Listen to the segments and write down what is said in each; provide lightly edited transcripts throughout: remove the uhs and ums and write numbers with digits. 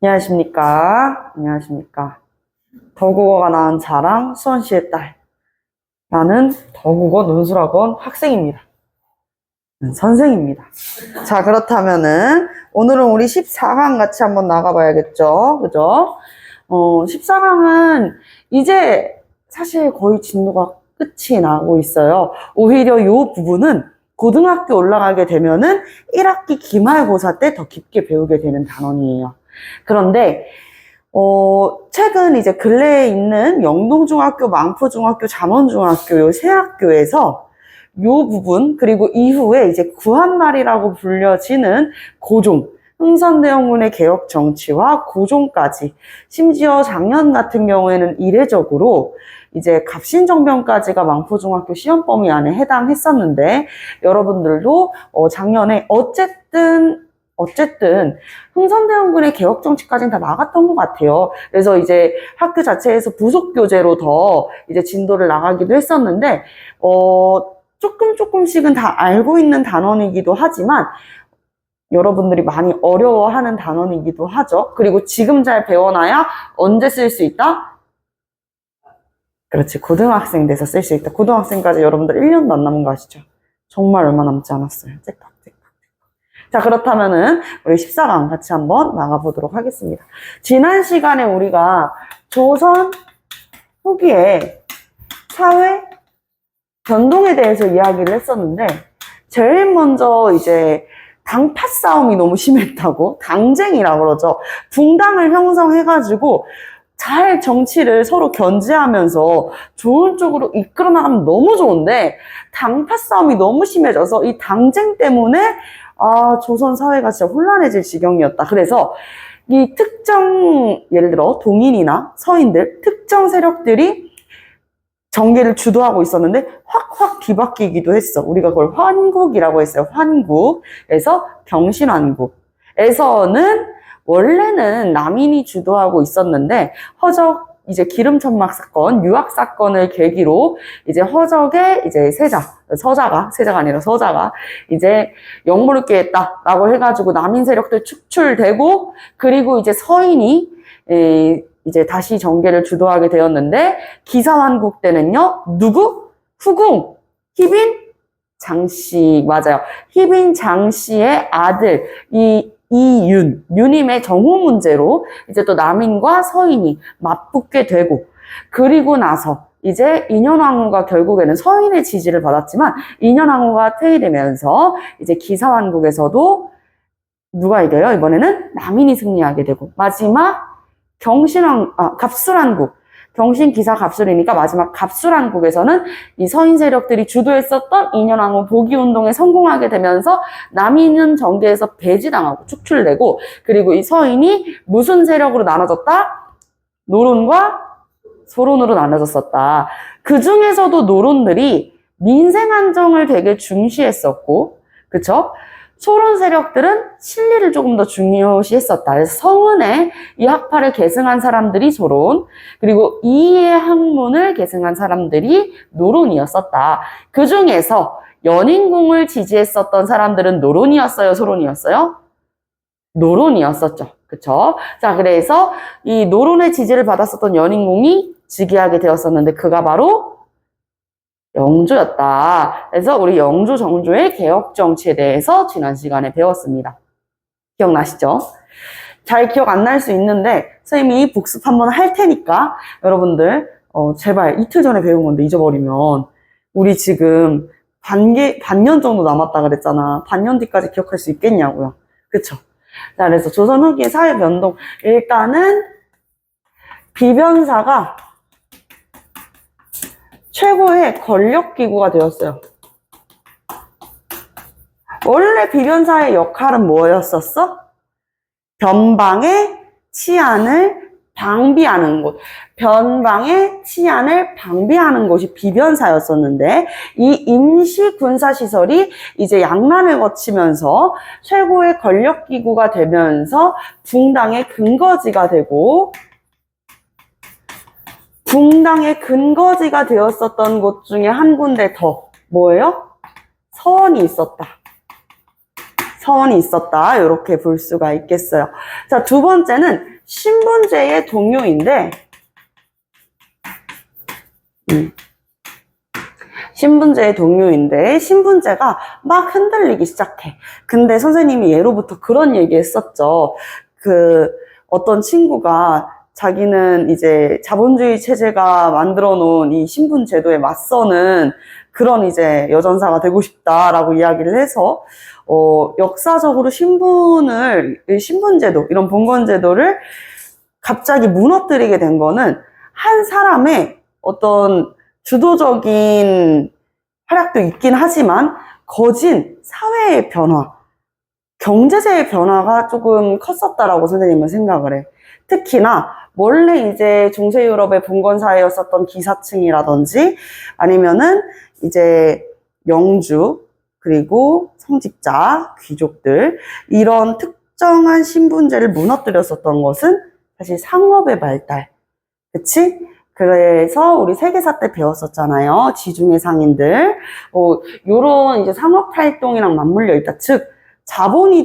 안녕하십니까. 안녕하십니까. 더국어가 낳은 자랑 수원시의 딸. 나는 더국어 논술학원 학생입니다. 선생입니다. 자, 그렇다면은 오늘은 우리 14강 같이 한번 나가봐야겠죠. 그죠? 14강은 이제 사실 거의 진도가 끝이 나고 있어요. 오히려 이 부분은 고등학교 올라가게 되면은 1학기 기말고사 때 더 깊게 배우게 되는 단원이에요. 그런데 최근 이제 근래에 있는 영동중학교, 망포중학교, 잠원중학교 요 세 학교에서 요 부분 그리고 이후에 이제 구한말이라고 불려지는 고종, 흥선대원군의 개혁 정치와 고종까지, 심지어 작년 같은 경우에는 이례적으로 이제 갑신정변까지가 망포중학교 시험 범위 안에 해당했었는데, 여러분들도 작년에 어쨌든 흥선대원군의 개혁 정치까지는 다 나갔던 것 같아요. 그래서 이제 학교 자체에서 부속 교재로 더 이제 진도를 나가기도 했었는데, 조금씩은 다 알고 있는 단원이기도 하지만 여러분들이 많이 어려워하는 단원이기도 하죠. 그리고 지금 잘 배워놔야 언제 쓸 수 있다? 그렇지, 고등학생 돼서 쓸 수 있다. 고등학생까지 여러분들 1년도 안 남은 거 아시죠? 정말 얼마 남지 않았어요. 째깍. 자, 그렇다면은 우리 14강 같이 한번 나가보도록 하겠습니다. 지난 시간에 우리가 조선 후기에 사회 변동에 대해서 이야기를 했었는데, 제일 먼저 이제 당파 싸움이 너무 심했다고, 당쟁이라고 그러죠. 붕당을 형성해가지고 잘 정치를 서로 견제하면서 좋은 쪽으로 이끌어 나가면 너무 좋은데, 당파 싸움이 너무 심해져서 이 당쟁 때문에 조선 사회가 진짜 혼란해질 지경이었다. 그래서 이 특정, 예를 들어 동인이나 서인들, 특정 세력들이 정계를 주도하고 있었는데 확 뒤바뀌기도 했어. 우리가 그걸 환국이라고 했어요. 환국. 그래서 경신환국에서는 원래는 남인이 주도하고 있었는데, 허적 이제 기름천막 사건, 유학 사건을 계기로 이제 허적의 이제 서자가 아니라 서자가 이제 역무를 꾀했다라고 해가지고 남인 세력들 축출되고, 그리고 이제 서인이 이제 다시 정계를 주도하게 되었는데, 기사환국 때는요, 누구? 후궁, 희빈 장씨, 맞아요. 희빈 장씨의 아들, 유님의 정후 문제로 이제 또 남인과 서인이 맞붙게 되고, 그리고 나서 이제 인현왕후가 결국에는 서인의 지지를 받았지만, 인현왕후가 퇴위되면서 이제 기사환국에서도 누가 이겨요? 이번에는 남인이 승리하게 되고, 마지막 갑술한국, 경신기사 갑술이니까 마지막 갑술한국에서는 이 서인 세력들이 주도했었던 인현왕후 복위운동에 성공하게 되면서 남인은 정계에서 배제당하고 축출되고, 그리고 이 서인이 무슨 세력으로 나눠졌다? 노론과 소론으로 나눠졌었다. 그 중에서도 노론들이 민생 안정을 되게 중시했었고, 그쵸? 소론 세력들은 실리를 조금 더 중요시했었다. 그래서 성은의 이 학파를 계승한 사람들이 소론, 그리고 이의 학문을 계승한 사람들이 노론이었었다. 그 중에서 연인궁을 지지했었던 사람들은 노론이었어요? 소론이었어요? 노론이었었죠. 그쵸? 자, 그래서 이 노론의 지지를 받았었던 연인궁이 즉위하게 되었었는데, 그가 바로 영조였다. 그래서 우리 영조, 정조의 개혁 정치에 대해서 지난 시간에 배웠습니다. 기억나시죠? 잘 기억 안 날 수 있는데 선생님이 복습 한번 할 테니까 여러분들 제발, 이틀 전에 배운 건데 잊어버리면 우리 지금 반년 정도 남았다 그랬잖아. 반년 뒤까지 기억할 수 있겠냐고요. 그쵸? 자, 그래서 조선 후기의 사회 변동, 일단은 비변사가 최고의 권력기구가 되었어요. 원래 비변사의 역할은 뭐였었어? 변방의 치안을 방비하는 곳. 변방의 치안을 방비하는 곳이 비변사였었는데, 이 임시군사시설이 이제 양난을 거치면서 최고의 권력기구가 되면서 붕당의 근거지가 되고, 붕당의 근거지가 되었었던 곳 중에 한 군데 더, 뭐예요? 서원이 있었다. 서원이 있었다. 이렇게 볼 수가 있겠어요. 자, 두 번째는 신분제의 동요인데, 신분제의 동요인데 신분제가 막 흔들리기 시작해. 근데 선생님이 예로부터 그런 얘기 했었죠. 어떤 친구가 자기는 이제 자본주의 체제가 만들어 놓은 이 신분제도에 맞서는 그런 이제 여전사가 되고 싶다라고 이야기를 해서, 역사적으로 신분제도, 이런 봉건제도를 갑자기 무너뜨리게 된 거는 한 사람의 어떤 주도적인 활약도 있긴 하지만 거진 사회의 변화, 경제제의 변화가 조금 컸었다라고 선생님은 생각을 해. 특히나 원래 이제 중세 유럽의 봉건사회였었던 기사층이라든지 아니면은 이제 영주, 그리고 성직자, 귀족들, 이런 특정한 신분제를 무너뜨렸었던 것은 사실 상업의 발달. 그치? 그래서 우리 세계사 때 배웠었잖아요. 지중해 상인들. 요런 이제 상업 활동이랑 맞물려 있다. 즉, 자본이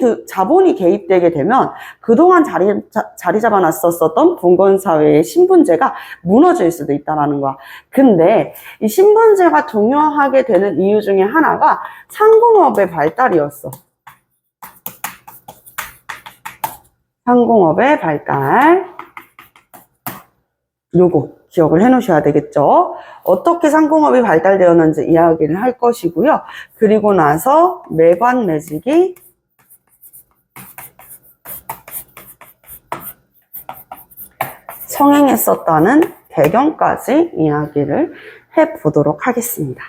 개입되게 되면 그동안 자리 잡아놨었던 봉건사회의 신분제가 무너질 수도 있다는 거야. 근데 이 신분제가 동요하게 되는 이유 중에 하나가 상공업의 발달이었어. 상공업의 발달. 요거 기억을 해 놓으셔야 되겠죠. 어떻게 상공업이 발달되었는지 이야기를 할 것이고요. 그리고 나서 매관 매직이 성행했었다는 배경까지 이야기를 해보도록 하겠습니다.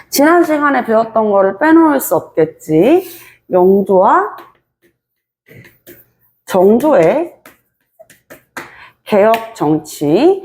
지난 시간에 배웠던 거를 빼놓을 수 없겠지. 영조와 정조의 개혁 정치.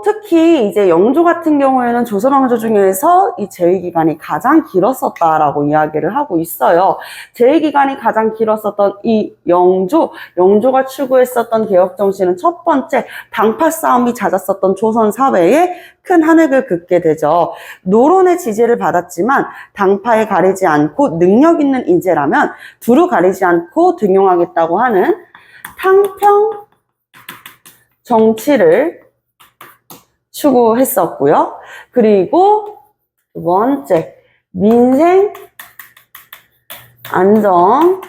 특히 이제 영조 같은 경우에는 조선 왕조 중에서 이 재위기간이 가장 길었었다라고 이야기를 하고 있어요. 재위기간이 가장 길었었던 이 영조가 추구했었던 개혁 정치는 첫 번째 당파 싸움이 잦았었던 조선 사회에 큰 한획을 긋게 되죠. 노론의 지지를 받았지만 당파에 가리지 않고 능력 있는 인재라면 두루 가리지 않고 등용하겠다고 하는 탕평 정치를 추구했었고요. 그리고 두 번째, 민생 안정,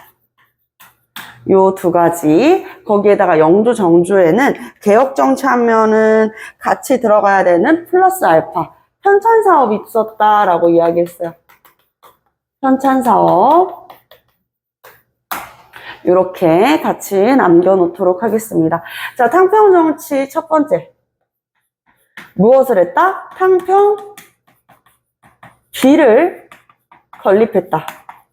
요 두 가지. 거기에다가 영조 정조에는 개혁 정치 하면은 같이 들어가야 되는 플러스 알파 편찬 사업이 있었다라고 이야기했어요. 편찬 사업. 이렇게 같이 남겨놓도록 하겠습니다. 자, 탕평 정치 첫 번째. 무엇을 했다? 탕평 비를 건립했다.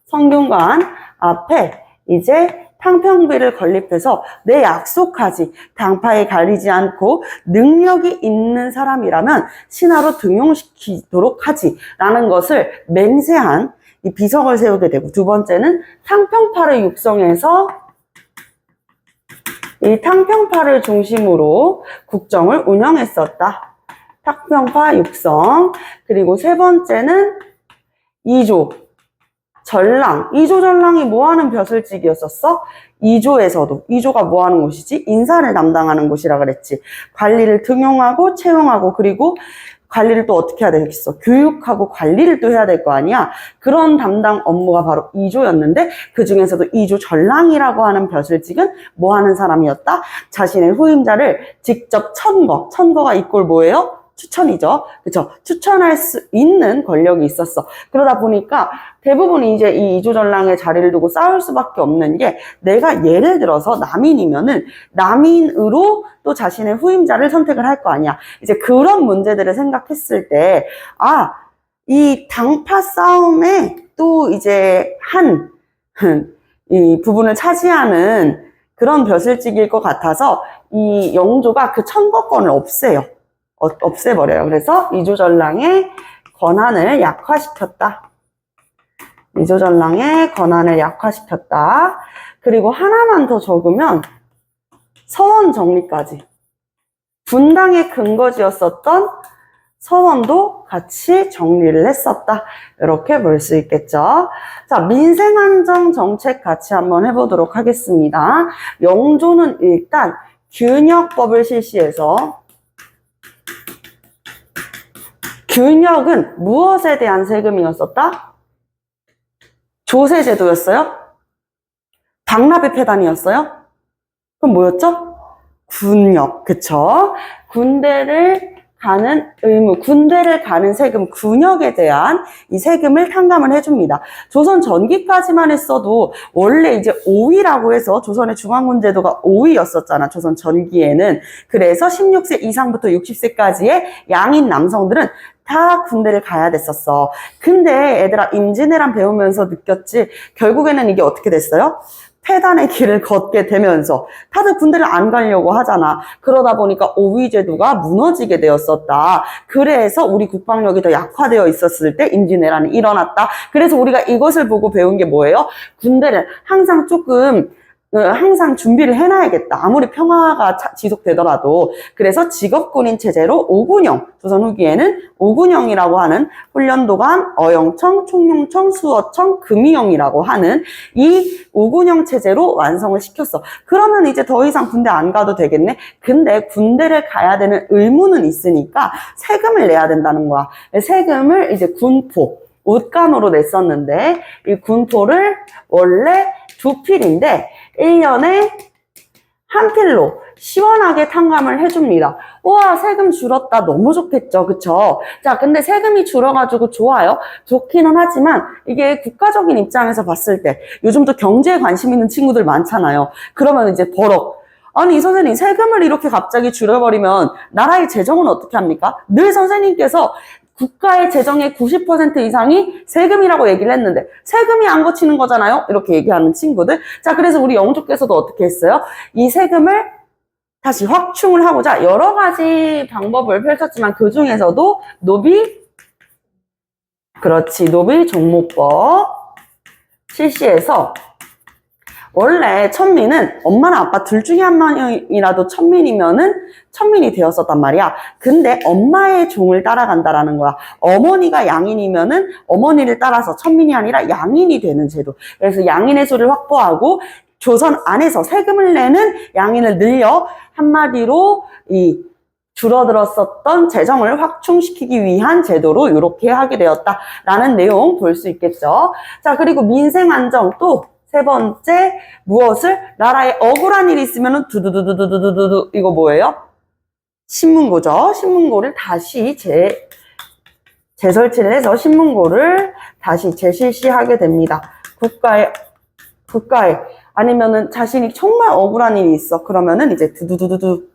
성균관 앞에 이제 탕평비를 건립해서 내 약속하지, 당파에 가리지 않고 능력이 있는 사람이라면 신하로 등용시키도록 하지 라는 것을 맹세한 이 비석을 세우게 되고, 두 번째는 탕평파를 육성해서 이 탕평파를 중심으로 국정을 운영했었다. 탕평파 육성. 그리고 세 번째는 이조 전랑. 이조 전랑이 뭐하는 벼슬직이었었어? 이조가 뭐하는 곳이지? 인사를 담당하는 곳이라 그랬지. 관리를 등용하고 채용하고, 그리고 관리를 또 어떻게 해야 되겠어? 교육하고 관리를 또 해야 될 거 아니야? 그런 담당 업무가 바로 이조였는데, 그 중에서도 이조 전랑이라고 하는 벼슬직은 뭐 하는 사람이었다? 자신의 후임자를 직접 천거가 이꼴 뭐예요? 추천이죠. 그쵸? 추천할 수 있는 권력이 있었어. 그러다 보니까 대부분 이제 이 이조전랑의 자리를 두고 싸울 수밖에 없는 게, 내가 예를 들어서 남인이면은 남인으로 또 자신의 후임자를 선택을 할 거 아니야. 이제 그런 문제들을 생각했을 때, 이 당파 싸움에 또 이제 이 부분을 차지하는 그런 벼슬직일 것 같아서 이 영조가 그 천거권을 없애버려요. 그래서 이조전랑의 권한을 약화시켰다. 이조전랑의 권한을 약화시켰다. 그리고 하나만 더 적으면 서원 정리까지. 분당의 근거지였었던 서원도 같이 정리를 했었다. 이렇게 볼 수 있겠죠. 자, 민생안정 정책 같이 한번 해보도록 하겠습니다. 영조는 일단 균역법을 실시해서 균역은 무엇에 대한 세금이었었다? 조세제도였어요? 당납의 폐단이었어요? 그럼 뭐였죠? 군역, 그쵸? 군대를 가는 의무, 군대를 가는 세금, 군역에 대한 이 세금을 탕감을 해줍니다. 조선 전기까지만 했어도 원래 이제 5위라고 해서 조선의 중앙군 제도가 5위였었잖아, 조선 전기에는. 그래서 16세 이상부터 60세까지의 양인 남성들은 다 군대를 가야 됐었어. 근데 얘들아, 임진왜란 배우면서 느꼈지? 결국에는 이게 어떻게 됐어요? 폐단의 길을 걷게 되면서 다들 군대를 안 가려고 하잖아. 그러다 보니까 5위 제도가 무너지게 되었었다. 그래서 우리 국방력이 더 약화되어 있었을 때 임진왜란이 일어났다. 그래서 우리가 이것을 보고 배운 게 뭐예요? 군대를 항상 항상 준비를 해놔야겠다. 아무리 평화가 지속되더라도. 그래서 직업군인 체제로 5군형, 조선 후기에는 5군형이라고 하는 훈련도감, 어영청, 총용청, 수어청, 금이형이라고 하는 이 5군형 체제로 완성을 시켰어. 그러면 이제 더 이상 군대 안 가도 되겠네? 근데 군대를 가야 되는 의무는 있으니까 세금을 내야 된다는 거야. 세금을 이제 군포, 옷간으로 냈었는데 이 군포를 원래 2필인데 1년에 한 필로 시원하게 탕감을 해줍니다. 우와, 세금 줄었다. 너무 좋겠죠. 그쵸? 자, 근데 세금이 줄어가지고 좋아요. 좋기는 하지만 이게 국가적인 입장에서 봤을 때 요즘도 경제에 관심 있는 친구들 많잖아요. 그러면 이제 버럭. 아니, 이 선생님, 세금을 이렇게 갑자기 줄여버리면 나라의 재정은 어떻게 합니까? 늘 선생님께서 국가의 재정의 90% 이상이 세금이라고 얘기를 했는데 세금이 안 거치는 거잖아요? 이렇게 얘기하는 친구들. 자, 그래서 우리 영조께서도 어떻게 했어요? 이 세금을 다시 확충을 하고자 여러 가지 방법을 펼쳤지만 그 중에서도 노비 종목법 실시해서 원래 천민은 엄마나 아빠 둘 중에 한 명이라도 천민이면은 천민이 되었었단 말이야. 근데 엄마의 종을 따라간다라는 거야. 어머니가 양인이면은 어머니를 따라서 천민이 아니라 양인이 되는 제도. 그래서 양인의 수를 확보하고 조선 안에서 세금을 내는 양인을 늘려 한마디로 이 줄어들었었던 재정을 확충시키기 위한 제도로 이렇게 하게 되었다라는 내용 볼 수 있겠죠. 자, 그리고 민생안정 또 세 번째, 무엇을? 나라에 억울한 일이 있으면은 두두두두두두두두, 이거 뭐예요? 신문고죠. 신문고를 다시 재설치를 해서 신문고를 다시 재실시하게 됩니다. 국가에 아니면은 자신이 정말 억울한 일이 있어. 그러면은 이제 두두두두두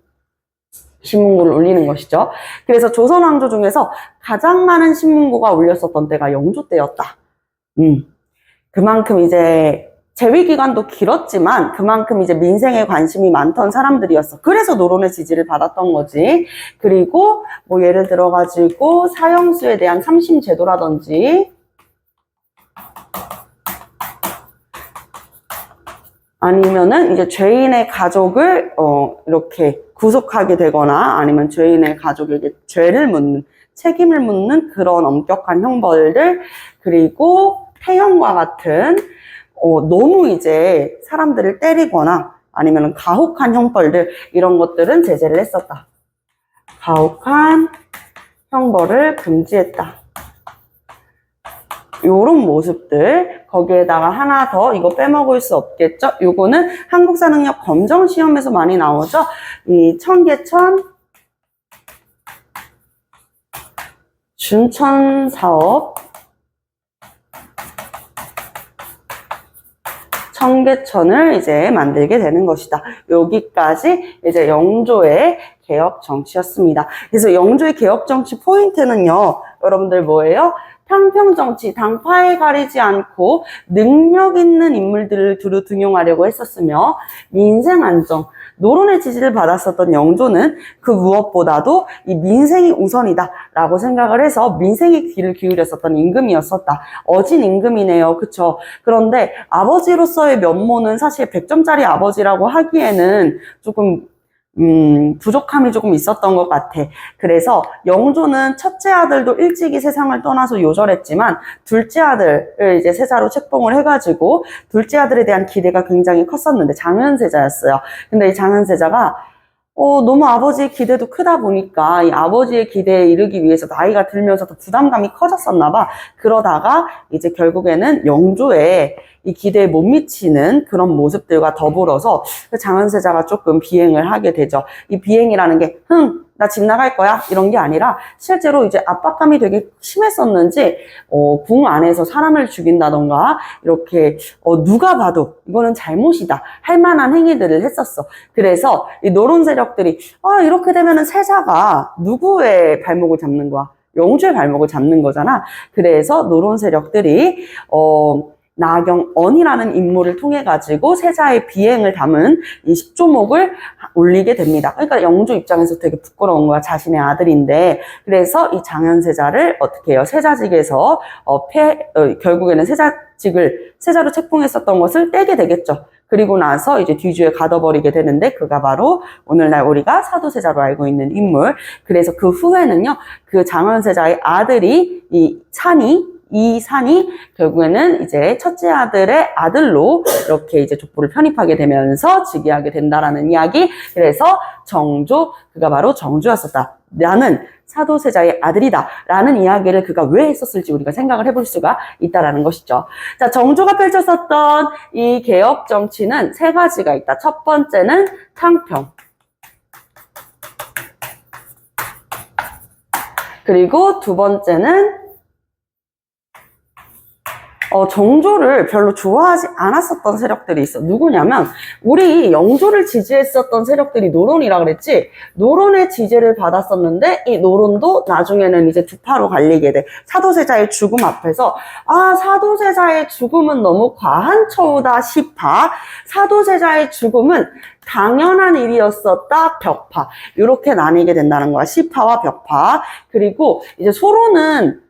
신문고를 울리는 것이죠. 그래서 조선 왕조 중에서 가장 많은 신문고가 울렸었던 때가 영조 때였다. 그만큼 이제 재위 기간도 길었지만 그만큼 이제 민생에 관심이 많던 사람들이었어. 그래서 노론의 지지를 받았던 거지. 그리고 뭐 예를 들어 가지고 사형수에 대한 삼심 제도라든지 아니면은 이제 죄인의 가족을 이렇게 구속하게 되거나 아니면 죄인의 가족에게 책임을 묻는 그런 엄격한 형벌들, 그리고 태형과 같은 너무 이제 사람들을 때리거나 아니면 가혹한 형벌들, 이런 것들은 제재를 했었다. 가혹한 형벌을 금지했다. 요런 모습들, 거기에다가 하나 더, 이거 빼먹을 수 없겠죠? 요거는 한국사능력 검정시험에서 많이 나오죠? 이 청계천 준천사업, 청계천을 이제 만들게 되는 것이다. 여기까지 이제 영조의 개혁 정치였습니다. 그래서 영조의 개혁 정치 포인트는요, 여러분들 뭐예요? 평평정치, 당파에 가리지 않고 능력 있는 인물들을 두루 등용하려고 했었으며, 민생안정, 노론의 지지를 받았었던 영조는 그 무엇보다도 이 민생이 우선이다 라고 생각을 해서 민생에 귀를 기울였었던 임금이었었다. 어진 임금이네요. 그쵸? 그런데 아버지로서의 면모는 사실 100점짜리 아버지라고 하기에는 조금 부족함이 조금 있었던 것 같아. 그래서 영조는 첫째 아들도 일찍이 세상을 떠나서 요절했지만 둘째 아들을 이제 세자로 책봉을 해가지고 둘째 아들에 대한 기대가 굉장히 컸었는데 장현세자였어요. 근데 이 장현세자가 너무 아버지의 기대도 크다 보니까 이 아버지의 기대에 이르기 위해서 나이가 들면서 더 부담감이 커졌었나 봐. 그러다가 이제 결국에는 영조의 이 기대에 못 미치는 그런 모습들과 더불어서 장현세자가 조금 비행을 하게 되죠. 이 비행이라는 게 나 집 나갈 거야 이런 게 아니라 실제로 이제 압박감이 되게 심했었는지 궁 안에서 사람을 죽인다던가 이렇게 누가 봐도 이거는 잘못이다 할 만한 행위들을 했었어. 그래서 이 노론 세력들이 이렇게 되면은 세자가 누구의 발목을 잡는 거야? 영주의 발목을 잡는 거잖아. 그래서 노론 세력들이 나경언이라는 인물을 통해 가지고 세자의 비행을 담은 이 십조목을 올리게 됩니다. 그러니까 영조 입장에서 되게 부끄러운 거야. 자신의 아들인데. 그래서 이 장현세자를 어떻게 해요? 세자직에서 결국에는 세자로 책봉했었던 것을 떼게 되겠죠. 그리고 나서 이제 뒤주에 가둬버리게 되는데 그가 바로 오늘날 우리가 사도세자로 알고 있는 인물. 그래서 그 후에는요, 그 장현세자의 아들이 이 산이 결국에는 이제 첫째 아들의 아들로 이렇게 이제 족보를 편입하게 되면서 즉위하게 된다라는 이야기. 그래서 그가 바로 정주였었다. 나는 사도세자의 아들이다 라는 이야기를 그가 왜 했었을지 우리가 생각을 해볼 수가 있다라는 것이죠. 자, 정조가 펼쳤었던 이 개혁 정치는 세 가지가 있다. 첫 번째는 탕평. 그리고 두 번째는 정조를 별로 좋아하지 않았었던 세력들이 있어. 누구냐면 우리 영조를 지지했었던 세력들이 노론이라 그랬지. 노론의 지지를 받았었는데 이 노론도 나중에는 이제 두 파로 갈리게 돼. 사도세자의 죽음 앞에서 사도세자의 죽음은 너무 과한 처우다 시파, 사도세자의 죽음은 당연한 일이었었다 벽파, 이렇게 나뉘게 된다는 거야. 시파와 벽파. 그리고 이제 소론은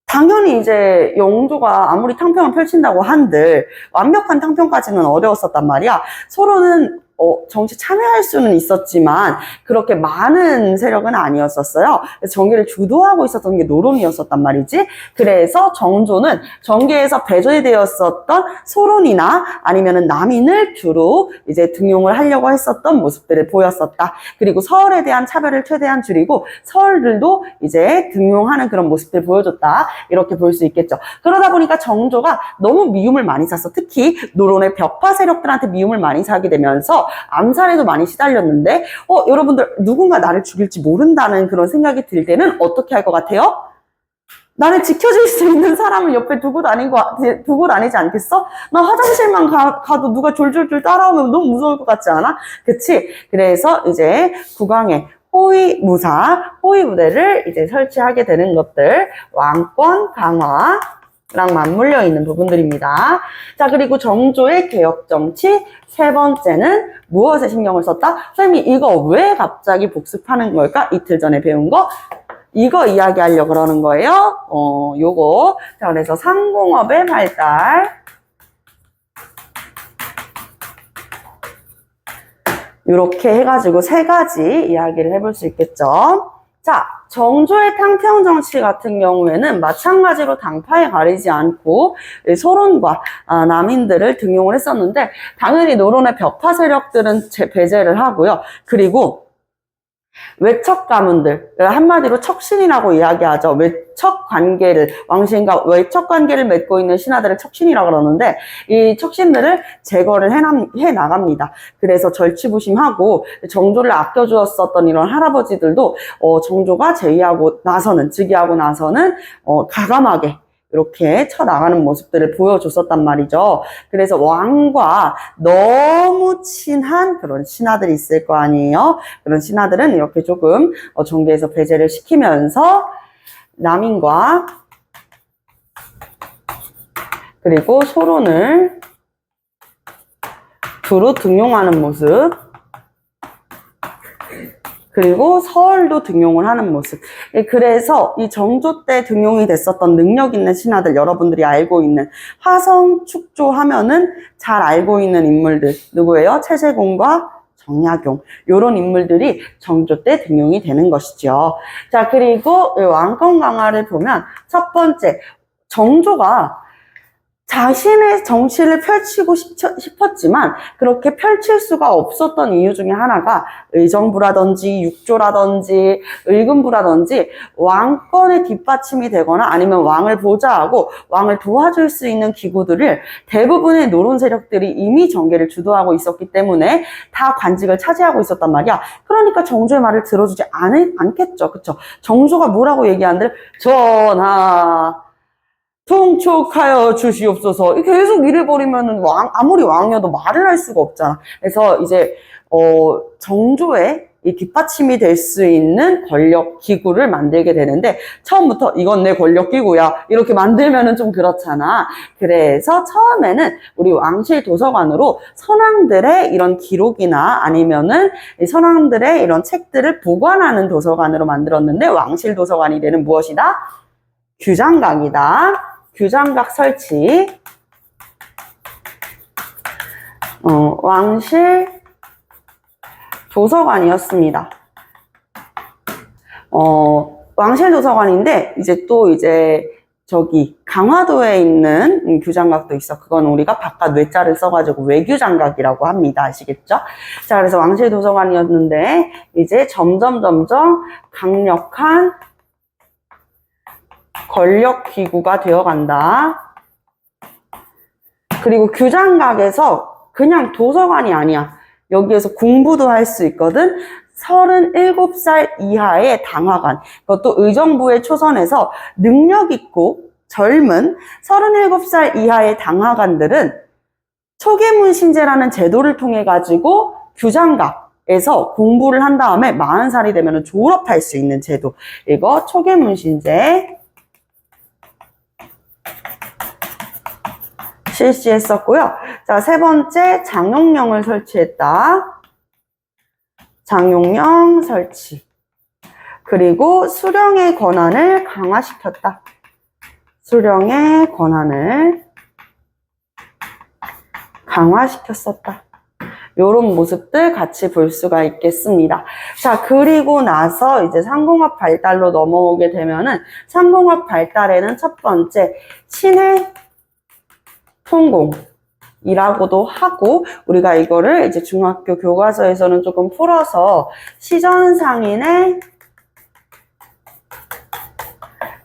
당연히 이제 영조가 아무리 탕평을 펼친다고 한들 완벽한 탕평까지는 어려웠었단 말이야. 서로는 정치 참여할 수는 있었지만 그렇게 많은 세력은 아니었었어요. 그래서 정계를 주도하고 있었던 게 노론이었었단 말이지. 그래서 정조는 정계에서 배제되었었던 소론이나 아니면은 남인을 주로 이제 등용을 하려고 했었던 모습들을 보였었다. 그리고 서얼에 대한 차별을 최대한 줄이고 서얼들도 이제 등용하는 그런 모습들을 보여줬다. 이렇게 볼 수 있겠죠. 그러다 보니까 정조가 너무 미움을 많이 샀어. 특히 노론의 벽파 세력들한테 미움을 많이 사게 되면서 암살에도 많이 시달렸는데 여러분들 누군가 나를 죽일지 모른다는 그런 생각이 들 때는 어떻게 할 것 같아요? 나를 지켜줄 수 있는 사람을 옆에 두고 다니지 않겠어? 나 화장실만 가도 누가 졸졸졸 따라오면 너무 무서울 것 같지 않아? 그치? 그래서 이제 국왕의 호위 부대를 이제 설치하게 되는 것들, 왕권 강화 랑 맞물려 있는 부분들입니다. 자, 그리고 정조의 개혁 정치 세 번째는 무엇에 신경을 썼다? 선생님이 이거 왜 갑자기 복습하는 걸까? 이틀 전에 배운 거 이거 이야기하려고 그러는 거예요. 요거. 자, 그래서 상공업의 발달, 이렇게 해가지고 세 가지 이야기를 해볼 수 있겠죠. 자, 정조의 탕평 정치 같은 경우에는 마찬가지로 당파에 가리지 않고 소론과 남인들을 등용을 했었는데 당연히 노론의 벽파 세력들은 배제를 하고요. 그리고 외척 가문들, 한마디로 척신이라고 이야기하죠. 외척 관계를, 왕신과 외척 관계를 맺고 있는 신하들을 척신이라고 그러는데 이 척신들을 제거를 해 나갑니다. 그래서 절치부심하고 정조를 아껴주었었던 이런 할아버지들도 정조가 즉위하고 나서는 가감하게 이렇게 쳐나가는 모습들을 보여줬었단 말이죠. 그래서 왕과 너무 친한 그런 신하들이 있을 거 아니에요. 그런 신하들은 이렇게 조금 정계에서 배제를 시키면서 남인과 그리고 소론을 두루 등용하는 모습, 그리고 서얼도 등용을 하는 모습. 그래서 이 정조 때 등용이 됐었던 능력 있는 신하들, 여러분들이 알고 있는 화성 축조 하면은 잘 알고 있는 인물들 누구예요? 채세공과 정약용 이런 인물들이 정조 때 등용이 되는 것이죠. 자, 그리고 왕권 강화를 보면 첫 번째, 정조가 자신의 정치를 펼치고 싶었지만 그렇게 펼칠 수가 없었던 이유 중에 하나가 의정부라든지 육조라든지 의금부라든지 왕권의 뒷받침이 되거나 아니면 왕을 보좌하고 왕을 도와줄 수 있는 기구들을 대부분의 노론 세력들이 이미 정계를 주도하고 있었기 때문에 다 관직을 차지하고 있었단 말이야. 그러니까 정조의 말을 들어주지 않겠죠. 그쵸? 정조가 뭐라고 얘기하는데 전하 통촉하여 주시옵소서. 계속 이래 버리면은 아무리 왕이어도 말을 할 수가 없잖아. 그래서 이제, 정조의 이 뒷받침이 될 수 있는 권력 기구를 만들게 되는데, 처음부터 이건 내 권력 기구야. 이렇게 만들면은 좀 그렇잖아. 그래서 처음에는 우리 왕실 도서관으로 선왕들의 이런 기록이나 아니면은 선왕들의 이런 책들을 보관하는 도서관으로 만들었는데, 왕실 도서관이 되는 무엇이다? 규장각이다. 규장각 설치. 왕실 도서관이었습니다. 왕실 도서관인데, 저기, 강화도에 있는 규장각도 있어. 그건 우리가 바깥 외자를 써가지고 외규장각이라고 합니다. 아시겠죠? 자, 그래서 왕실 도서관이었는데, 이제 점점 강력한 권력 기구가 되어간다. 그리고 규장각에서 그냥 도서관이 아니야. 여기에서 공부도 할 수 있거든. 37살 이하의 당화관. 그것도 의정부의 초선에서 능력 있고 젊은 37살 이하의 당화관들은 초계문신제라는 제도를 통해 가지고 규장각에서 공부를 한 다음에 40살이 되면 졸업할 수 있는 제도. 이거 초계문신제 실시했었고요. 자, 세 번째, 장용령을 설치했다. 장용령 설치. 그리고 수령의 권한을 강화시켰다. 수령의 권한을 강화시켰었다. 요런 모습들 같이 볼 수가 있겠습니다. 자, 그리고 나서 이제 상공업 발달로 넘어오게 되면은 상공업 발달에는 첫 번째, 신의 통공이라고도 하고, 우리가 이거를 이제 중학교 교과서에서는 조금 풀어서 시전상인의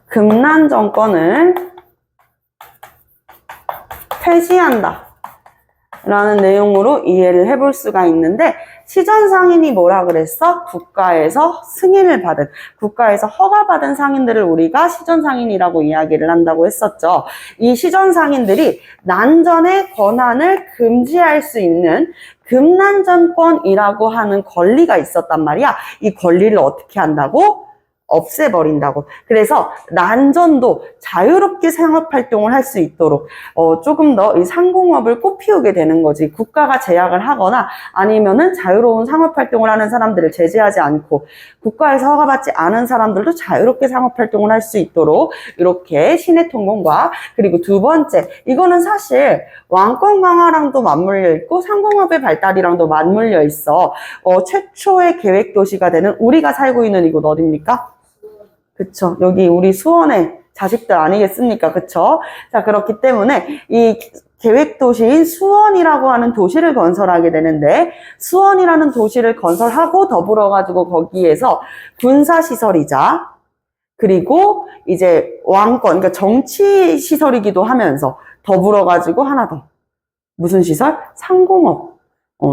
금난 정권을 폐지한다 라는 내용으로 이해를 해볼 수가 있는데, 시전상인이 뭐라 그랬어? 국가에서 승인을 받은, 국가에서 허가받은 상인들을 우리가 시전상인이라고 이야기를 한다고 했었죠. 이 시전상인들이 난전의 권한을 금지할 수 있는 금난전권이라고 하는 권리가 있었단 말이야. 이 권리를 어떻게 한다고? 없애버린다고. 그래서 난전도 자유롭게 상업활동을 할 수 있도록 조금 더 이 상공업을 꽃피우게 되는 거지. 국가가 제약을 하거나 아니면은 자유로운 상업활동을 하는 사람들을 제재하지 않고 국가에서 허가받지 않은 사람들도 자유롭게 상업활동을 할 수 있도록 이렇게 신의 통공과, 그리고 두 번째, 이거는 사실 왕권 강화랑도 맞물려 있고 상공업의 발달이랑도 맞물려 있어. 최초의 계획도시가 되는, 우리가 살고 있는 이곳 어딥니까? 그쵸. 여기 우리 수원의 자식들 아니겠습니까? 그쵸? 자, 그렇기 때문에 이 계획도시인 수원이라고 하는 도시를 건설하게 되는데, 수원이라는 도시를 건설하고 더불어가지고 거기에서 군사시설이자, 그리고 이제 왕권, 그러니까 정치시설이기도 하면서 더불어가지고 하나 더. 무슨 시설? 상공업.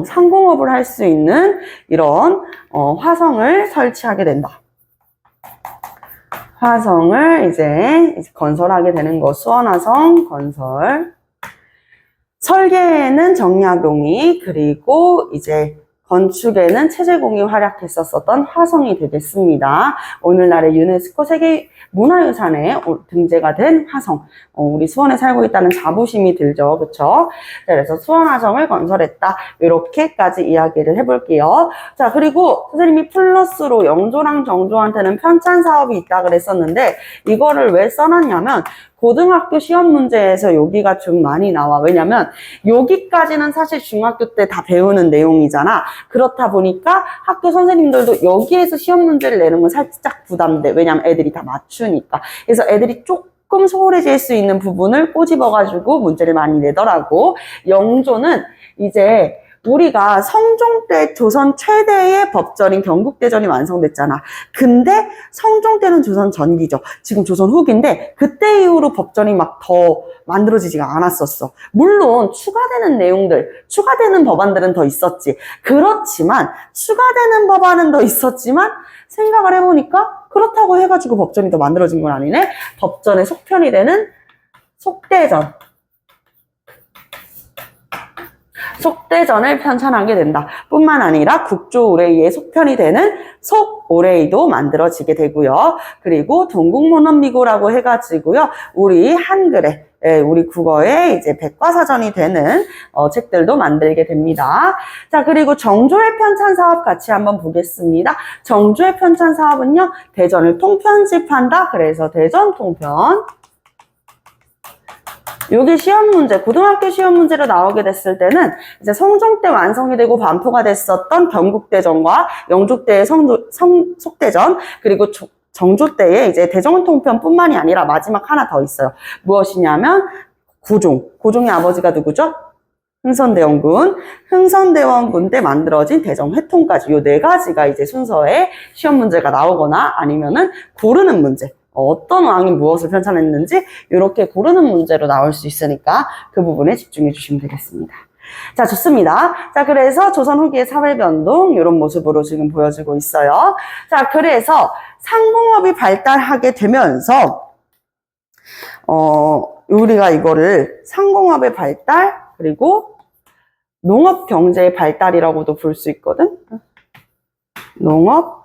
상공업을 할 수 있는 이런 화성을 설치하게 된다. 화성을 이제 건설하게 되는 거, 수원화성 건설. 설계에는 정약용이, 그리고 이제 건축에는 최재공이 활약했었던 화성이 되겠습니다. 오늘날의 유네스코 세계문화유산에 등재가 된 화성. 우리 수원에 살고 있다는 자부심이 들죠. 그쵸? 그래서 수원화성을 건설했다. 이렇게까지 이야기를 해볼게요. 자, 그리고 선생님이 플러스로 영조랑 정조한테는 편찬 사업이 있다 그랬었는데, 이거를 왜 써놨냐면, 고등학교 시험 문제에서 여기가 좀 많이 나와. 왜냐면 여기까지는 사실 중학교 때 다 배우는 내용이잖아. 그렇다 보니까 학교 선생님들도 여기에서 시험 문제를 내는 건 살짝 부담돼. 왜냐면 애들이 다 맞추니까. 그래서 애들이 조금 소홀해질 수 있는 부분을 꼬집어가지고 문제를 많이 내더라고. 영조는 이제 우리가 성종 때 조선 최대의 법전인 경국대전이 완성됐잖아. 근데 성종 때는 조선 전기죠. 지금 조선 후기인데 그때 이후로 법전이 막 더 만들어지지가 않았었어. 물론 추가되는 내용들, 추가되는 법안들은 더 있었지. 그렇지만 추가되는 법안은 더 있었지만 생각을 해보니까 그렇다고 해가지고 법전이 더 만들어진 건 아니네. 법전의 속편이 되는 속대전. 속대전을 편찬하게 된다. 뿐만 아니라 국조의뢰의 속편이 되는 속의뢰도 만들어지게 되고요. 그리고 동국문헌미고라고 해가지고요. 우리 한글에, 우리 국어에 이제 백과사전이 되는 책들도 만들게 됩니다. 자, 그리고 정조의 편찬 사업 같이 한번 보겠습니다. 정조의 편찬 사업은요, 대전을 통편집한다. 그래서 대전 통편. 여기 시험 문제, 고등학교 시험 문제로 나오게 됐을 때는 이제 성종 때 완성이 되고 반포가 됐었던 경국대전과 영조 때의 속대전, 그리고 정조 때의 이제 대전통편뿐만이 아니라 마지막 하나 더 있어요. 무엇이냐면 고종. 고종의 아버지가 누구죠? 흥선대원군. 흥선대원군 때 만들어진 대정회통까지 요 네 가지가 이제 순서에 시험 문제가 나오거나 아니면은 고르는 문제. 어떤 왕이 무엇을 편찬했는지 이렇게 고르는 문제로 나올 수 있으니까 그 부분에 집중해 주시면 되겠습니다. 자, 좋습니다. 자, 그래서 조선 후기의 사회변동 이런 모습으로 지금 보여지고 있어요. 자, 그래서 상공업이 발달하게 되면서 우리가 이거를 상공업의 발달 그리고 농업 경제의 발달이라고도 볼 수 있거든. 농업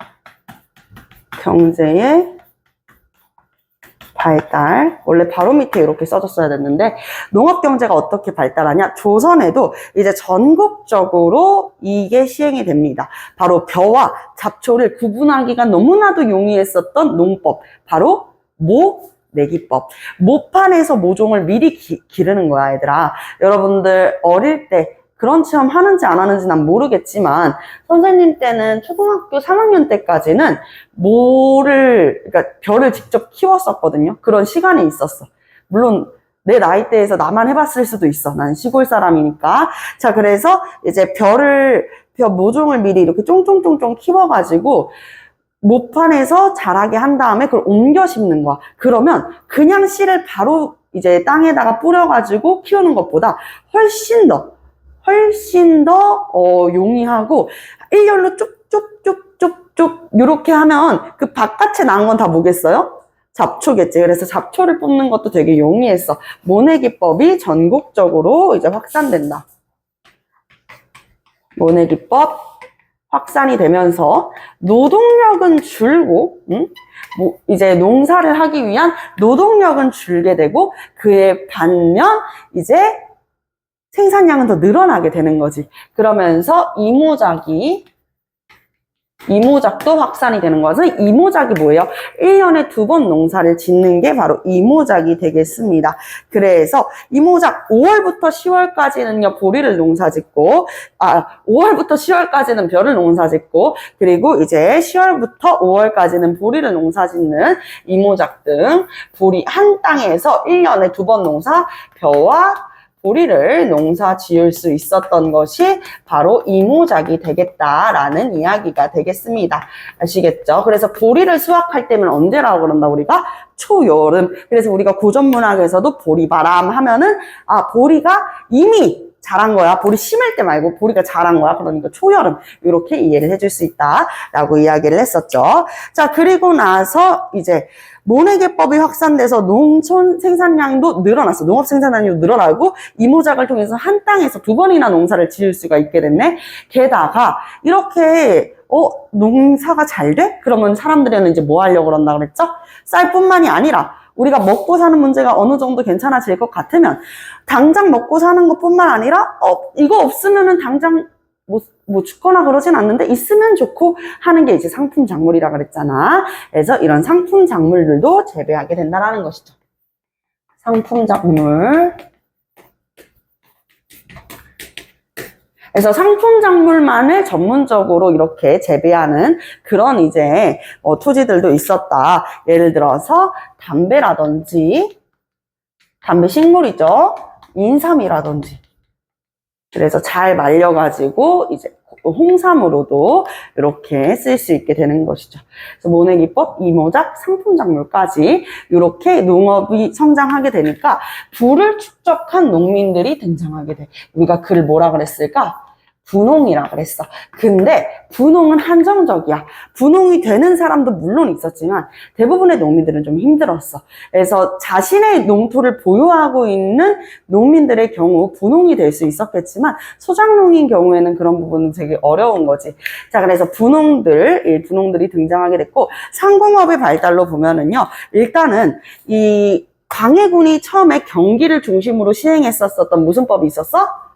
경제의 발달. 원래 바로 밑에 이렇게 써줬어야 됐는데 농업경제가 어떻게 발달하냐. 조선에도 이제 전국적으로 이게 시행이 됩니다. 바로 벼와 잡초를 구분하기가 너무나도 용이했었던 농법. 바로 모내기법. 모판에서 모종을 미리 기르는 거야, 얘들아. 여러분들 어릴 때 그런 체험 하는지 안 하는지 난 모르겠지만 선생님 때는 초등학교 3학년 때까지는 그러니까 벼를 직접 키웠었거든요. 그런 시간이 있었어. 물론 내 나이대에서 나만 해봤을 수도 있어. 난 시골 사람이니까. 자, 그래서 이제 벼 모종을 미리 이렇게 쫑쫑쫑쫑 키워가지고 모판에서 자라게 한 다음에 그걸 옮겨 심는 거야. 그러면 그냥 씨를 바로 이제 땅에다가 뿌려가지고 키우는 것보다 훨씬 더 용이하고 일렬로 쭉쭉쭉쭉쭉 이렇게 하면 그 바깥에 나온 건 다 뭐겠어요? 잡초겠지. 그래서 잡초를 뽑는 것도 되게 용이했어. 모내기법이 전국적으로 이제 확산된다. 모내기법 확산이 되면서 노동력은 줄고 이제 농사를 하기 위한 노동력은 줄게 되고 그에 반면 이제 생산량은 더 늘어나게 되는 거지. 그러면서 이모작도 확산이 되는 것은 이모작이 뭐예요? 1년에 2번 농사를 짓는 게 바로 이모작이 되겠습니다. 그래서 이모작 5월부터 10월까지는요, 보리를 농사짓고, 5월부터 10월까지는 벼를 농사짓고, 그리고 이제 10월부터 5월까지는 보리를 농사짓는 이모작 등 보리 한 땅에서 1년에 2번 농사, 벼와 보리를 농사 지을 수 있었던 것이 바로 이모작이 되겠다라는 이야기가 되겠습니다. 아시겠죠? 그래서 보리를 수확할 때는 언제라고 그런다 우리가? 초여름. 그래서 우리가 고전문학에서도 보리바람 하면은 보리가 이미 자란 거야. 보리 심을 때 말고 보리가 자란 거야. 그러니까 초여름 이렇게 이해를 해줄 수 있다라고 이야기를 했었죠. 자, 그리고 나서 이제 모내기법이 확산돼서 농촌 생산량도 늘어났어. 농업 생산량도 늘어나고 이모작을 통해서 한 땅에서 2번이나 농사를 지을 수가 있게 됐네. 게다가 이렇게 농사가 잘 돼? 그러면 사람들은 이제 뭐 하려고 그런다 그랬죠? 쌀뿐만이 아니라 우리가 먹고 사는 문제가 어느 정도 괜찮아질 것 같으면 당장 먹고 사는 것뿐만 아니라 이거 없으면은 당장 뭐 죽거나 그러진 않는데 있으면 좋고 하는 게 이제 상품 작물이라 그랬잖아. 그래서 이런 상품 작물들도 재배하게 된다라는 것이죠. 상품작물. 그래서 상품작물만을 전문적으로 이렇게 재배하는 그런 이제 토지들도 있었다. 예를 들어서 담배라든지, 담배 식물이죠. 인삼이라든지. 그래서 잘 말려가지고 이제 홍삼으로도 이렇게 쓸 수 있게 되는 것이죠. 그래서 모내기법, 이모작, 상품작물까지 이렇게 농업이 성장하게 되니까 부를 축적한 농민들이 등장하게 돼. 우리가 그를 뭐라 그랬을까? 분홍이라 그랬어. 근데 분홍은 한정적이야. 분홍이 되는 사람도 물론 있었지만 대부분의 농민들은 좀 힘들었어. 그래서 자신의 농토를 보유하고 있는 농민들의 경우 분홍이 될 수 있었겠지만 소작농인 경우에는 그런 부분은 되게 어려운 거지. 자, 그래서 분홍들이 등장하게 됐고, 상공업의 발달로 보면은요, 일단은 이 광해군이 처음에 경기를 중심으로 시행했었던 무슨 법이 있었어?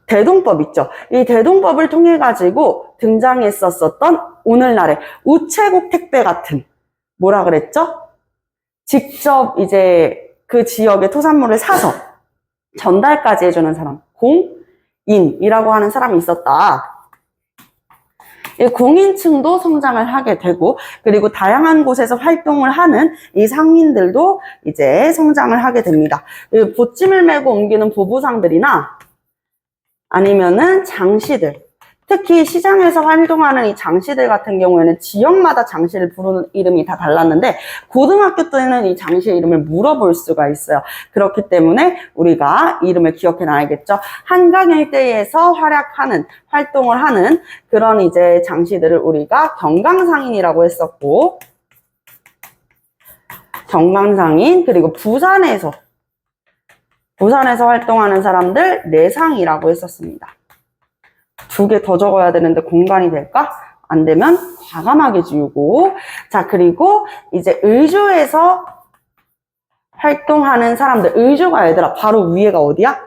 대동법 있죠. 이 대동법을 통해 가지고 등장했었던 오늘날의 우체국 택배 같은, 뭐라 그랬죠? 직접 이제 그 지역의 토산물을 사서 전달까지 해주는 사람, 공인이라고 하는 사람이 있었다. 이 공인층도 성장을 하게 되고, 그리고 다양한 곳에서 활동을 하는 이 상인들도 이제 성장을 하게 됩니다. 보찜을 메고 옮기는 보부상들이나 아니면은 장시들, 특히 시장에서 활동하는 이 장시들 같은 경우에는 지역마다 장시를 부르는 이름이 다 달랐는데 고등학교 때는 이 장시의 이름을 물어볼 수가 있어요. 그렇기 때문에 우리가 이름을 기억해 놔야겠죠. 한강 일대에서 활동을 하는 그런 이제 장시들을 우리가 경강상인이라고 했었고, 경강상인, 그리고 부산에서 활동하는 사람들 내상이라고 했었습니다. 2개 더 적어야 되는데 공간이 될까? 안 되면 과감하게 지우고. 자, 그리고 이제 의주에서 활동하는 사람들, 의주가 얘들아 바로 위에가 어디야?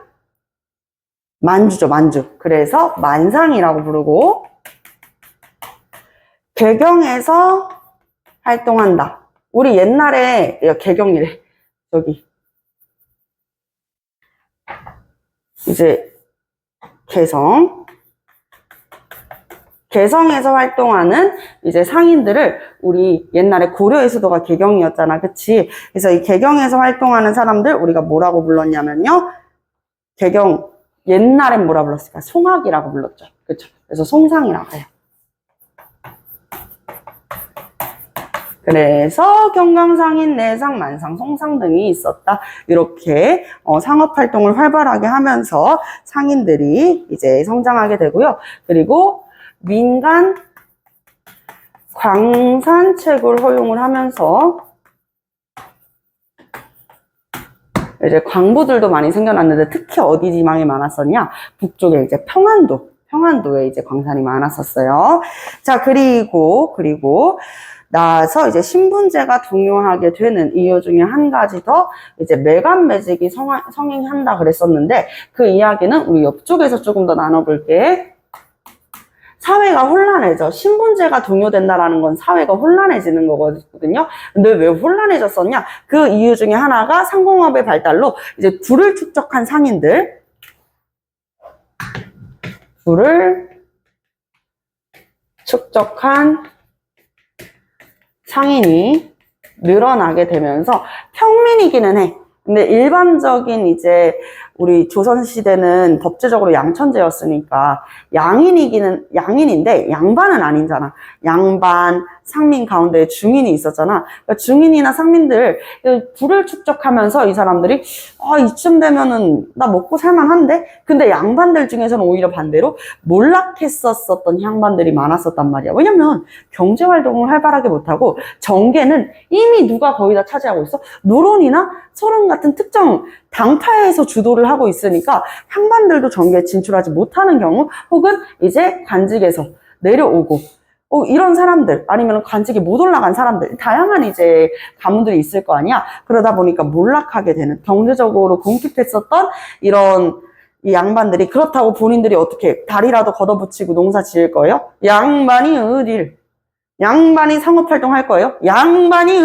만주죠, 만주. 그래서 만상이라고 부르고, 개경에서 활동한다. 우리 옛날에 개경이래. 저기 이제 개성에서 활동하는 이제 상인들을 우리 옛날에 고려의 수도가 개경이었잖아. 그치? 그래서 이 개경에서 활동하는 사람들 우리가 뭐라고 불렀냐면요. 개경, 옛날엔 뭐라 불렀을까? 송악이라고 불렀죠. 그쵸? 그래서 송상이라고 해요. 그래서 경강상인, 내상, 만상, 송상 등이 있었다. 이렇게 상업활동을 활발하게 하면서 상인들이 이제 성장하게 되고요. 그리고 민간 광산책을 허용을 하면서 이제 광부들도 많이 생겨났는데 특히 어디 지방에 많았었냐? 북쪽에 이제 평안도에 이제 광산이 많았었어요. 자, 그리고 나서 이제 신분제가 등용하게 되는 이유 중에 한 가지 더 이제 매간매직이 성행한다 그랬었는데 그 이야기는 우리 옆쪽에서 조금 더 나눠볼게. 사회가 혼란해져. 신분제가 동요된다라는 건 사회가 혼란해지는 거거든요. 근데 왜 혼란해졌었냐? 그 이유 중에 하나가 상공업의 발달로 이제 부를 축적한 상인들, 부를 축적한 상인이 늘어나게 되면서 평민이기는 해. 근데 일반적인 이제 우리 조선시대는 법제적으로 양천제였으니까 양인인데 양반은 아니잖아. 양반, 상민 가운데 중인이 있었잖아. 그러니까 중인이나 상민들 부를 축적하면서 이 사람들이 이쯤 되면은 나 먹고 살만한데? 근데 양반들 중에서는 오히려 반대로 몰락했었던 양반들이 많았었단 말이야. 왜냐면 경제활동을 활발하게 못하고 정계는 이미 누가 거의 다 차지하고 있어? 노론이나 서른 같은 특정 당파에서 주도를 하고 있으니까 양반들도 정계에 진출하지 못하는 경우 혹은 이제 관직에서 내려오고 이런 사람들 아니면 관직에 못 올라간 사람들 다양한 이제 가문들이 있을 거 아니야. 그러다 보니까 몰락하게 되는 경제적으로 궁핍했었던 이런 이 양반들이 그렇다고 본인들이 어떻게 다리라도 걷어붙이고 농사 지을 거예요? 양반이 상업활동 할 거예요? 양반이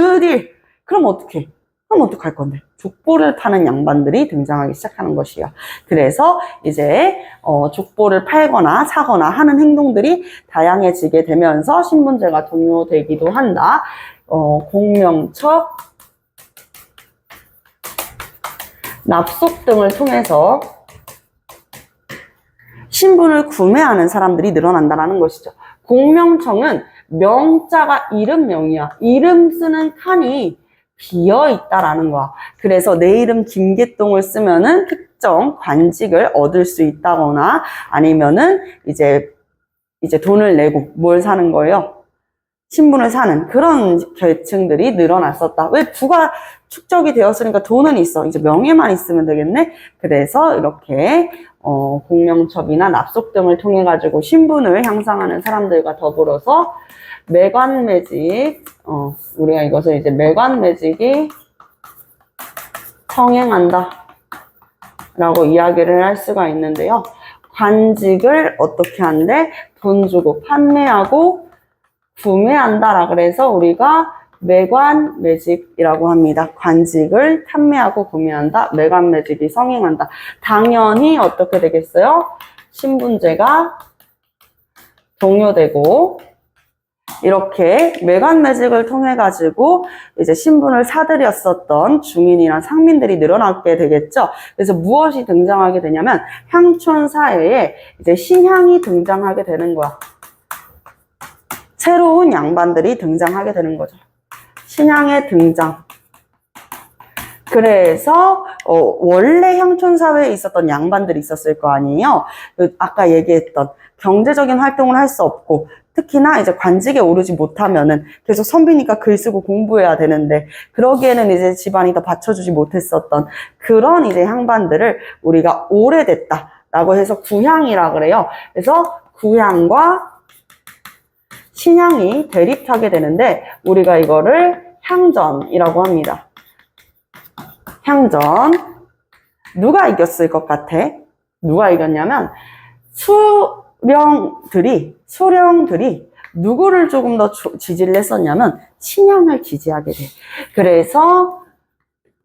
그럼 어떡해? 그럼 어떡할 건데? 족보를 파는 양반들이 등장하기 시작하는 것이에요. 그래서 이제 족보를 팔거나 사거나 하는 행동들이 다양해지게 되면서 신분제가 동요되기도 한다. 공명첩, 납속 등을 통해서 신분을 구매하는 사람들이 늘어난다는 것이죠. 공명청은 명자가 이름명이야. 이름 쓰는 칸이 비어있다라는 거야. 그래서 내 이름 김계동을 쓰면은 특정 관직을 얻을 수 있다거나 아니면은 이제 돈을 내고 뭘 사는 거예요? 신분을 사는 그런 계층들이 늘어났었다. 왜 부가 축적이 되었으니까 돈은 있어. 이제 명예만 있으면 되겠네. 그래서 이렇게 공명첩이나 납속 등을 통해 가지고 신분을 향상하는 사람들과 더불어서 매관매직, 우리가 이것을 이제 매관매직이 성행한다 라고 이야기를 할 수가 있는데요. 관직을 어떻게 한대? 돈 주고 판매하고 구매한다라 그래서 우리가 매관매직이라고 합니다. 관직을 판매하고 구매한다. 매관매직이 성행한다. 당연히 어떻게 되겠어요? 신분제가 동요되고 이렇게 매관매직을 통해 가지고 이제 신분을 사들였었던 중인이나 상민들이 늘어나게 되겠죠. 그래서 무엇이 등장하게 되냐면 향촌 사회에 이제 신향이 등장하게 되는 거야. 새로운 양반들이 등장하게 되는 거죠. 신향의 등장. 그래서 원래 향촌 사회에 있었던 양반들이 있었을 거 아니에요. 아까 얘기했던 경제적인 활동을 할 수 없고 특히나 이제 관직에 오르지 못하면은 계속 선비니까 글 쓰고 공부해야 되는데 그러기에는 이제 집안이 더 받쳐주지 못했었던 그런 이제 향반들을 우리가 오래됐다라고 해서 구향이라 그래요. 그래서 구향과 신향이 대립하게 되는데 우리가 이거를 향전이라고 합니다. 향전. 누가 이겼을 것 같아? 누가 이겼냐면 수령들이 누구를 조금 더 지지를 했었냐면 신향을 지지하게 돼. 그래서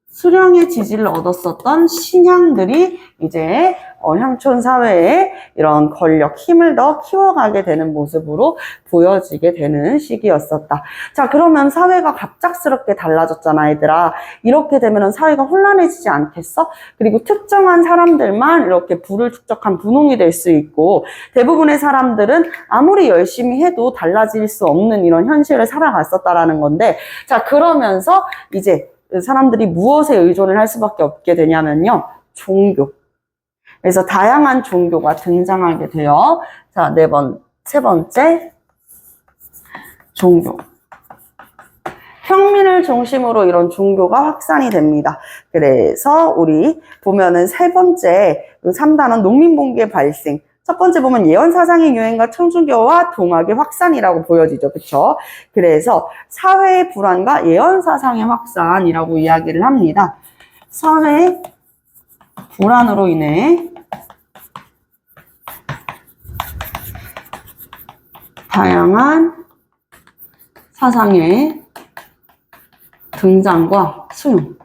수령의 지지를 얻었었던 신향들이 이제 향촌 사회에 이런 권력, 힘을 더 키워가게 되는 모습으로 보여지게 되는 시기였었다. 자, 그러면 사회가 갑작스럽게 달라졌잖아, 얘들아. 이렇게 되면 사회가 혼란해지지 않겠어? 그리고 특정한 사람들만 이렇게 부를 축적한 분홍이 될 수 있고 대부분의 사람들은 아무리 열심히 해도 달라질 수 없는 이런 현실을 살아갔었다라는 건데 자, 그러면서 이제 사람들이 무엇에 의존을 할 수밖에 없게 되냐면요. 종교. 그래서 다양한 종교가 등장하게 돼요. 자, 세 번째. 종교. 평민을 중심으로 이런 종교가 확산이 됩니다. 그래서 우리 보면은 세 번째, 3단원 농민봉기의 발생. 첫 번째 보면 예언사상의 유행과 천주교와 동학의 확산이라고 보여지죠. 그쵸? 그래서 사회의 불안과 예언사상의 확산이라고 이야기를 합니다. 사회 불안으로 인해 다양한 사상의 등장과 수용.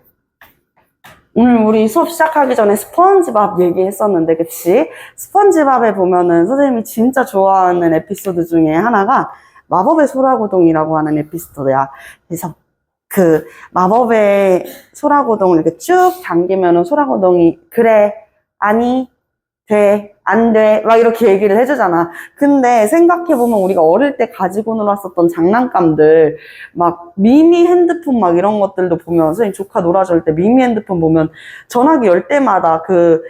오늘 우리 수업 시작하기 전에 스펀지밥 얘기했었는데 그치? 스펀지밥에 보면은 선생님이 진짜 좋아하는 에피소드 중에 하나가 마법의 소라고동이라고 하는 에피소드야. 그래서 그 마법의 소라고동을 이렇게 쭉 당기면은 소라고동이 그래, 아니, 돼, 안 돼, 막 이렇게 얘기를 해주잖아. 근데 생각해보면 우리가 어릴 때 가지고 놀았었던 장난감들, 막 미미 핸드폰 막 이런 것들도 보면, 선생님 조카 놀아줄 때 미미 핸드폰 보면 전화기 열 때마다 그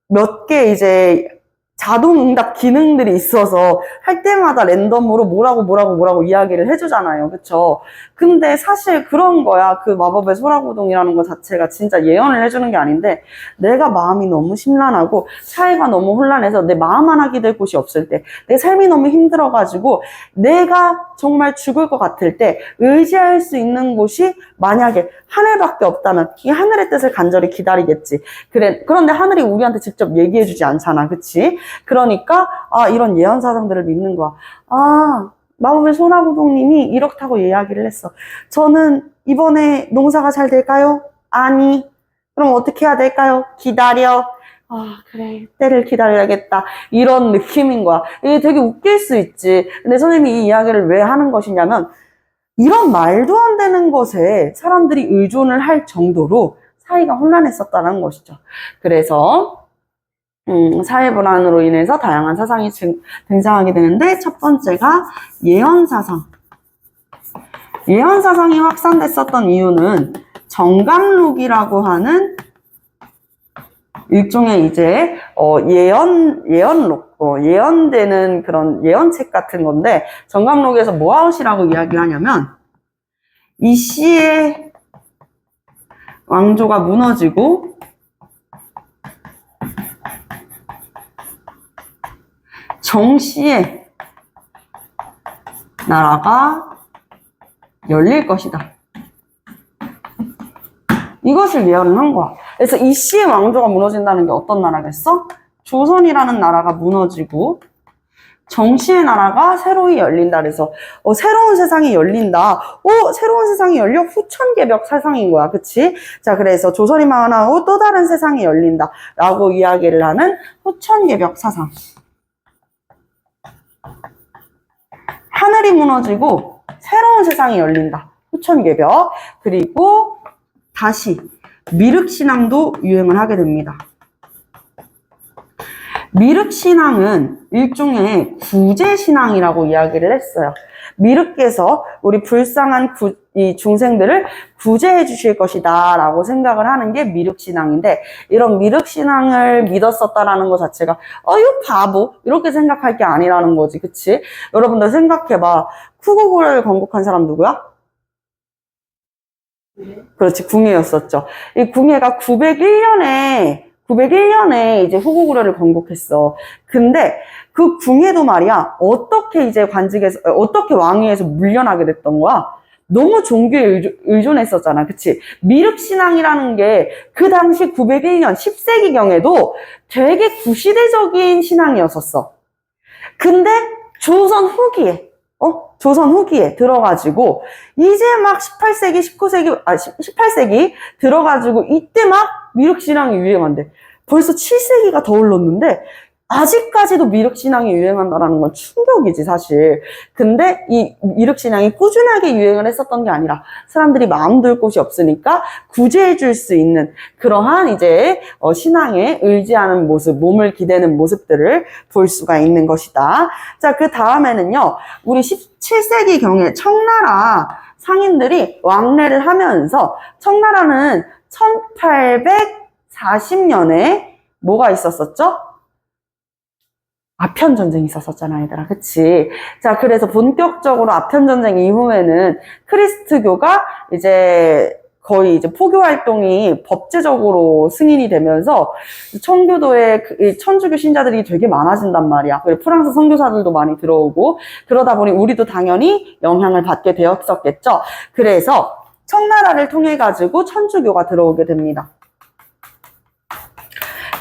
몇 개 이제 자동 응답 기능들이 있어서 할 때마다 랜덤으로 뭐라고 이야기를 해주잖아요. 그쵸? 근데 사실 그런 거야. 그 마법의 소라고동이라는 것 자체가 진짜 예언을 해주는 게 아닌데 내가 마음이 너무 심란하고 사회가 너무 혼란해서 내 마음 하나 기댈 곳이 없을 때 내 삶이 너무 힘들어가지고 내가 정말 죽을 것 같을 때 의지할 수 있는 곳이 만약에 하늘밖에 없다면 이 하늘의 뜻을 간절히 기다리겠지. 그런데 하늘이 우리한테 직접 얘기해주지 않잖아. 그치? 그러니까 이런 예언사상들을 믿는 거야. 마법의 소나무동님이 이렇다고 이야기를 했어. 저는 이번에 농사가 잘 될까요? 아니. 그럼 어떻게 해야 될까요? 기다려. 아, 그래. 때를 기다려야겠다. 이런 느낌인 거야. 이게 되게 웃길 수 있지. 근데 선생님이 이 이야기를 왜 하는 것이냐면, 이런 말도 안 되는 것에 사람들이 의존을 할 정도로 사회가 혼란했었다는 것이죠. 그래서 사회 불안으로 인해서 다양한 사상이 등장하게 되는데, 첫 번째가 예언사상. 예언사상이 확산됐었던 이유는 정감록이라고 하는 일종의 이제 예언록, 예언되는 그런 예언책 같은 건데, 정감록에서 무엇이라고 이야기하냐면, 이 씨의 왕조가 무너지고 정 씨의 나라가 열릴 것이다. 이것을 예언을 한 거야. 그래서 이 씨의 왕조가 무너진다는 게 어떤 나라겠어? 조선이라는 나라가 무너지고 정 씨의 나라가 새로이 열린다. 그래서 새로운 세상이 열린다. 새로운 세상이 열려? 후천개벽 사상인 거야. 그치? 자, 그래서 조선이 망하고 또 다른 세상이 열린다 라고 이야기를 하는 후천개벽 사상. 하늘이 무너지고 새로운 세상이 열린다. 후천개벽. 그리고 다시 미륵신앙도 유행을 하게 됩니다. 미륵신앙은 일종의 구제신앙이라고 이야기를 했어요. 미륵께서 우리 불쌍한 이 중생들을 구제해 주실 것이다 라고 생각을 하는 게 미륵신앙인데, 이런 미륵신앙을 믿었었다라는 것 자체가 이거 바보 이렇게 생각할 게 아니라는 거지. 그치? 여러분들 생각해봐. 쿠고구려를 건국한 사람 누구야? 그렇지, 궁예였었죠. 이 궁예가 901년에 이제 후고구려를 건국했어. 근데 그 궁예도 말이야, 어떻게 이제 어떻게 왕위에서 물려나게 됐던 거야? 너무 종교에 의존했었잖아. 그치? 미륵신앙이라는 게 그 당시 901년 10세기경에도 되게 구시대적인 신앙이었었어. 근데 조선 후기에 들어가지고, 이제 막 18세기 들어가지고, 이때 막 미륵신앙이 유행한대. 벌써 7세기가 더 흘렀는데, 아직까지도 미륵신앙이 유행한다는 건 충격이지, 사실. 근데 이 미륵신앙이 꾸준하게 유행을 했었던 게 아니라, 사람들이 마음 둘 곳이 없으니까 구제해 줄 수 있는 그러한 이제 신앙에 의지하는 모습, 몸을 기대는 모습들을 볼 수가 있는 것이다. 자, 그 다음에는요, 우리 17세기경에 청나라 상인들이 왕래를 하면서, 청나라는 1840년에 뭐가 있었었죠? 아편전쟁이 있었었잖아, 얘들아. 그치? 자, 그래서 본격적으로 아편전쟁 이후에는 크리스트교가 이제 거의 이제 포교 활동이 법제적으로 승인이 되면서 청교도의 천주교 신자들이 되게 많아진단 말이야. 그리고 프랑스 선교사들도 많이 들어오고, 그러다 보니 우리도 당연히 영향을 받게 되었었겠죠. 그래서 청나라를 통해 가지고 천주교가 들어오게 됩니다.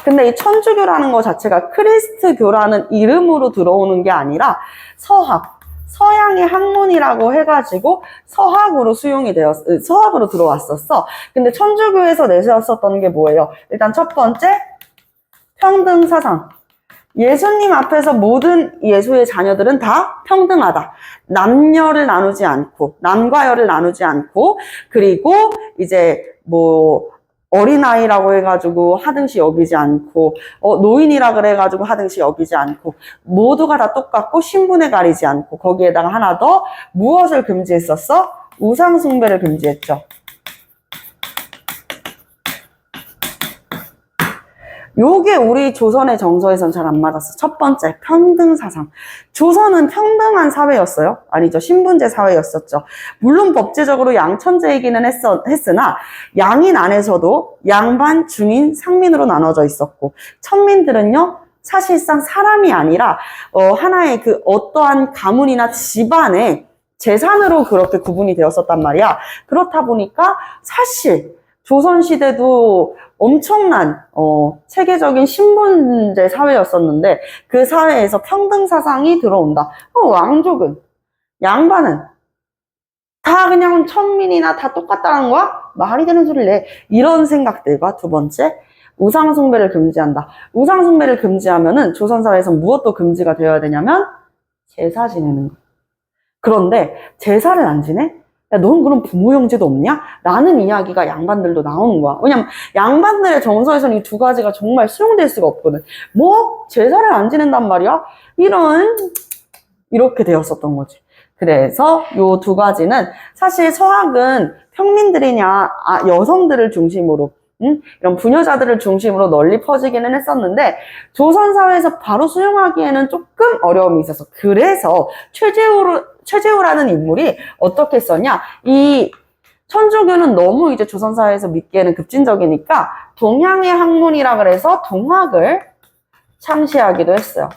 근데 이 천주교라는 것 자체가 크리스트교라는 이름으로 들어오는 게 아니라 서양의 학문이라고 해가지고 서학으로 들어왔었어. 근데 천주교에서 내세웠었던 게 뭐예요? 일단 첫 번째, 평등사상. 예수님 앞에서 모든 예수의 자녀들은 다 평등하다. 남과 여를 나누지 않고, 그리고 이제 어린아이라고 해가지고 하등시 여기지 않고, 노인이라 그래가지고 하등시 여기지 않고, 모두가 다 똑같고 신분에 가리지 않고, 거기에다가 하나 더 무엇을 금지했었어? 우상숭배를 금지했죠. 요게 우리 조선의 정서에선 잘 안 맞았어. 첫 번째, 평등사상. 조선은 평등한 사회였어요? 아니죠. 신분제 사회였었죠. 물론 법제적으로 양천제이기는 했으나 양인 안에서도 양반, 중인, 상민으로 나눠져 있었고, 천민들은요, 사실상 사람이 아니라 하나의 그 어떠한 가문이나 집안의 재산으로 그렇게 구분이 되었었단 말이야. 그렇다 보니까 사실 조선시대도 엄청난 체계적인 신분제 사회였었는데, 그 사회에서 평등사상이 들어온다. 왕족은 양반은 다 그냥 천민이나 다 똑같다는 거야? 말이 되는 소리를 내. 이런 생각들과 두 번째, 우상숭배를 금지한다. 우상숭배를 금지하면은 조선사회에서 무엇도 금지가 되어야 되냐면 제사 지내는 거. 그런데 제사를 안 지내? 야, 넌 그럼 부모 형제도 없냐? 라는 이야기가 양반들도 나오는 거야. 왜냐면 양반들의 정서에서는 이 두 가지가 정말 수용될 수가 없거든. 뭐? 제사를 안 지낸단 말이야? 이렇게 되었었던 거지. 그래서 요 두 가지는 사실 서학은 평민들이냐 여성들을 중심으로 이런 부녀자들을 중심으로 널리 퍼지기는 했었는데 조선사회에서 바로 수용하기에는 조금 어려움이 있었어. 그래서 최재우라는 인물이 어떻게 썼냐? 이 천주교는 너무 이제 조선사회에서 믿기에는 급진적이니까 동양의 학문이라 그래서 동학을 창시하기도 했어요.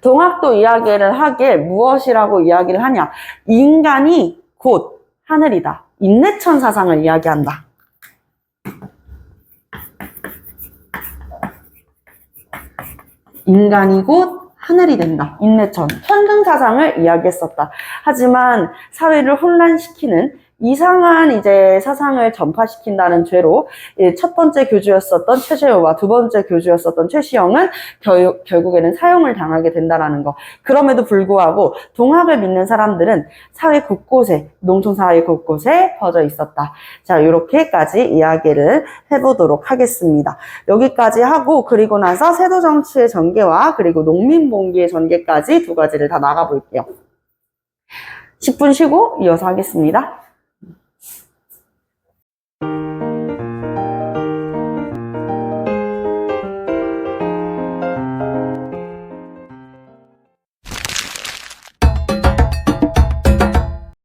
동학도 이야기를 하길 무엇이라고 이야기를 하냐? 인간이 곧 하늘이다. 인내천 사상을 이야기한다. 인간이 곧 하늘이 된다. 인내천, 현등 사상을 이야기했었다. 하지만 사회를 혼란시키는 이상한 이제 사상을 전파시킨다는 죄로 첫 번째 교주였었던 최재우와 두 번째 교주였었던 최시영은 결국에는 사형을 당하게 된다라는 거. 그럼에도 불구하고 동학을 믿는 사람들은 사회 곳곳에, 농촌 사회 곳곳에 퍼져 있었다. 자, 이렇게까지 이야기를 해보도록 하겠습니다. 여기까지 하고 그리고 나서 세도 정치의 전개와 그리고 농민봉기의 전개까지 두 가지를 다 나가볼게요. 10분 쉬고 이어서 하겠습니다.